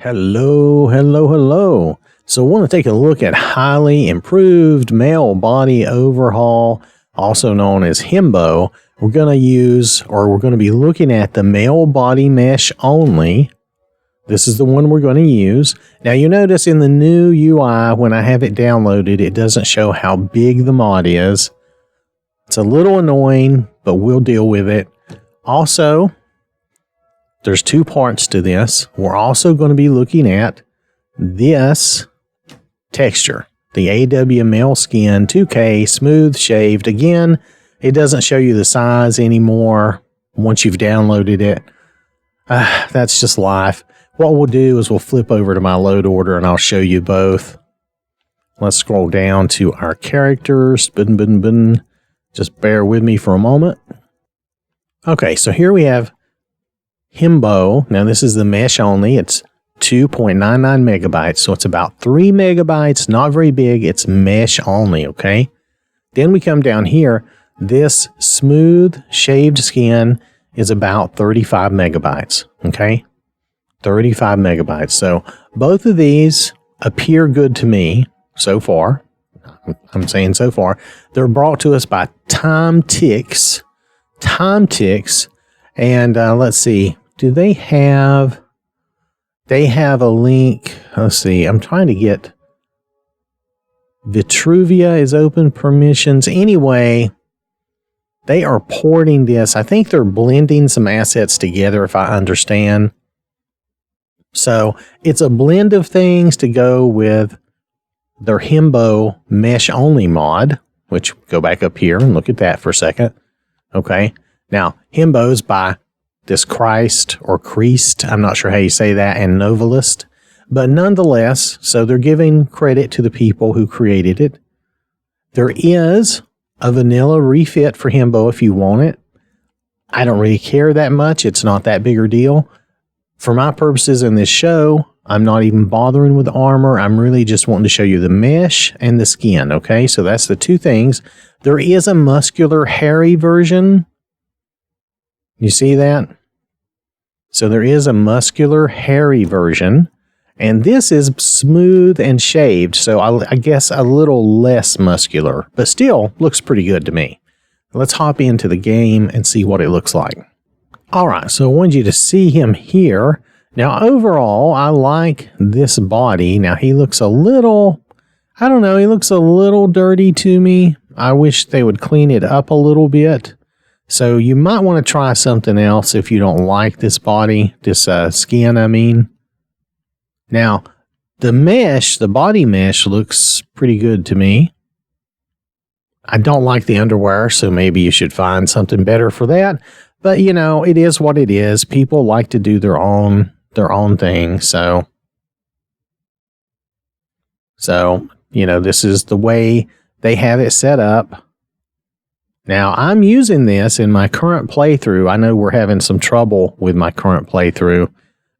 Hello, hello, hello. So I want to take a look at highly improved male body overhaul, also known as HIMBO. We're going to be looking at the male body mesh only. This is the one we're going to use. Now you notice in the new UI, when I have it downloaded, it doesn't show how big the mod is. It's a little annoying, but we'll deal with it. Also, there's two parts to this. We're also going to be looking at this texture, the AW male skin 2K smooth shaved. Again, it doesn't show you the size anymore once you've downloaded it. That's just life. What we'll do is we'll flip over to my load order and I'll show you both. Let's scroll down to our characters. Just bear with me for a moment. Okay, so here we have HIMBO. Now this is the mesh only. It's 2.99 megabytes, so it's about 3 megabytes. Not very big. It's mesh only, okay? Then we come down here. This smooth shaved skin is about 35 megabytes, okay? 35 megabytes. So both of these appear good to me so far. I'm saying so far. They're brought to us by TimeTix. And let's see. Do they have... They have a link. Let's see. I'm trying to get... Vitruvia is open permissions. Anyway, they are porting this. I think they're blending some assets together, if I understand. So it's a blend of things to go with their HIMBO mesh only mod, which go back up here and look at that for a second. Okay. Now, HIMBO's by this Christ or Creast, I'm not sure how you say that, and Novelist. But nonetheless, so they're giving credit to the people who created it. There is a vanilla refit for HIMBO if you want it. I don't really care that much. It's not that big a deal. For my purposes in this show, I'm not even bothering with armor. I'm really just wanting to show you the mesh and the skin, okay? So that's the two things. There is a muscular, hairy version. You see that? So there is a muscular, hairy version. And this is smooth and shaved, so I guess a little less muscular, but still looks pretty good to me. Let's hop into the game and see what it looks like. All right, so I wanted you to see him here. Now, overall, I like this body. Now, he looks a little, I don't know, he looks a little dirty to me. I wish they would clean it up a little bit. So you might want to try something else if you don't like this body, this skin, I mean. Now, the mesh, the body mesh looks pretty good to me. I don't like the underwear, so maybe you should find something better for that. But, you know, it is what it is. People like to do their own thing. So, you know, this is the way they have it set up. Now, I'm using this in my current playthrough. I know we're having some trouble with my current playthrough,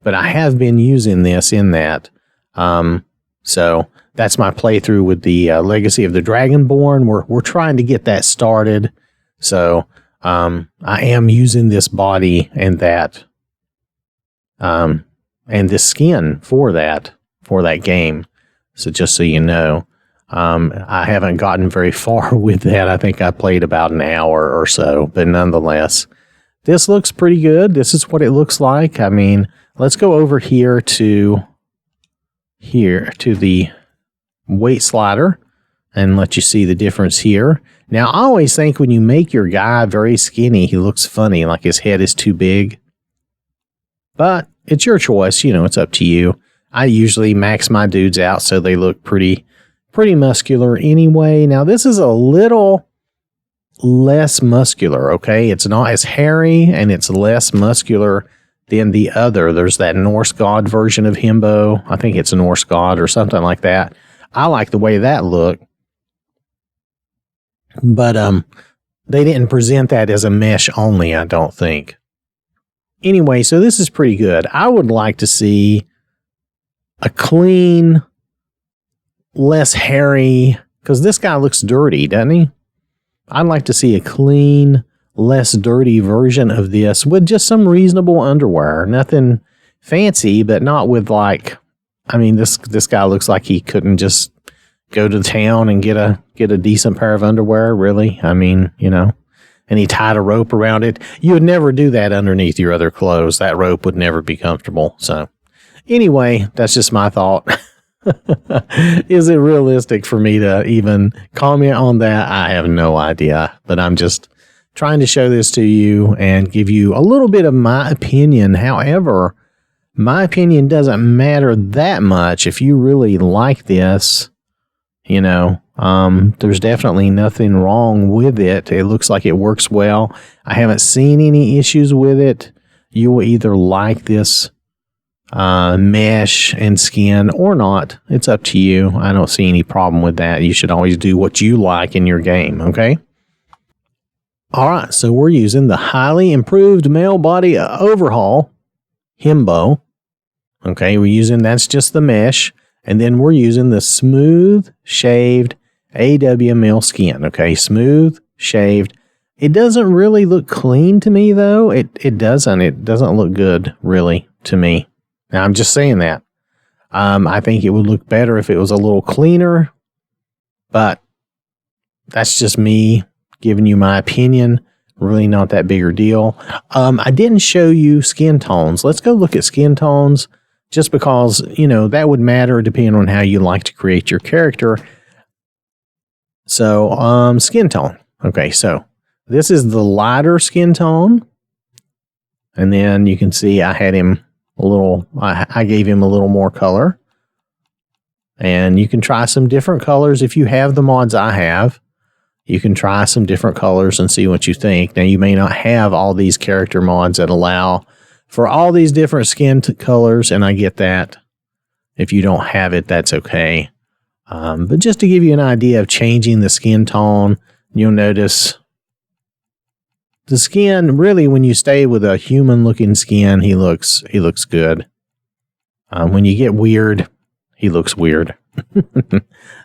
but I have been using this in that. So that's my playthrough with the Legacy of the Dragonborn. We're trying to get that started. So I am using this body and that, and this skin for that game. So just so you know, I haven't gotten very far with that. I think I played about an hour or so, but nonetheless, this looks pretty good. This is what it looks like. I mean, let's go over here to the weight slider and let you see the difference here. Now, I always think when you make your guy very skinny, he looks funny, like his head is too big. But it's your choice. You know, it's up to you. I usually max my dudes out so they look pretty muscular anyway. Now, this is a little less muscular, okay? It's not as hairy and it's less muscular than the other. There's that Norse god version of HIMBO. I think it's a Norse god or something like that. I like the way that looked. But they didn't present that as a mesh only, I don't think. Anyway, so this is pretty good. I would like to see a clean, less hairy, because this guy looks dirty, doesn't he? I'd like to see a clean, less dirty version of this with just some reasonable underwear. Nothing fancy, but not with like, I mean, this guy looks like he couldn't just go to town and get a decent pair of underwear, really. I mean, you know, and he tied a rope around it. You would never do that underneath your other clothes. That rope would never be comfortable. So anyway, that's just my thought. Is it realistic for me to even comment on that? I have no idea, but I'm just trying to show this to you and give you a little bit of my opinion. However, my opinion doesn't matter that much. If you really like this, you know, there's definitely nothing wrong with it. It looks like it works well. I haven't seen any issues with it. You will either like this mesh and skin or not. It's up to you. I don't see any problem with that. You should always do what you like in your game, okay? All right, so we're using the highly improved male body overhaul, HIMBO. Okay, that's just the mesh. And then we're using the smooth shaved AW male skin. Okay, smooth shaved. It doesn't really look clean to me, though. It doesn't. It doesn't look good, really, to me. Now, I'm just saying that. I think it would look better if it was a little cleaner, but that's just me giving you my opinion. Really not that big a deal. I didn't show you skin tones. Let's go look at skin tones just because, you know, that would matter depending on how you like to create your character. So, skin tone. Okay, so this is the lighter skin tone. And then you can see I had him I gave him a little more color. And you can try some different colors. If you have the mods I have, you can try some different colors and see what you think. Now, you may not have all these character mods that allow for all these different skin colors, and I get that. If you don't have it, that's okay. But just to give you an idea of changing the skin tone, you'll notice the skin, really, when you stay with a human-looking skin, he looks good. When you get weird, he looks weird.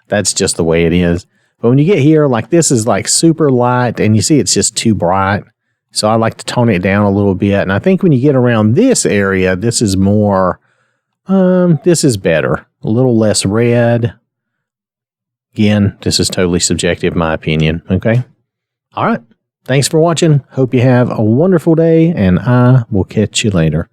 That's just the way it is. But when you get here, like this is like super light, and you see it's just too bright. So I like to tone it down a little bit. And I think when you get around this area, this is more, this is better. A little less red. Again, this is totally subjective, my opinion. Okay? All right. Thanks for watching. Hope you have a wonderful day, and I will catch you later.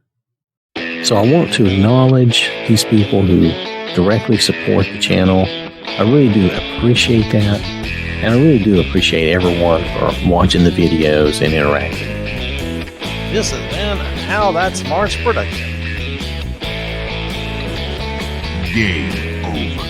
So I want to acknowledge these people who directly support the channel. I really do appreciate that, and I really do appreciate everyone for watching the videos and interacting. This has been an OwwThatSmarts production. Game over.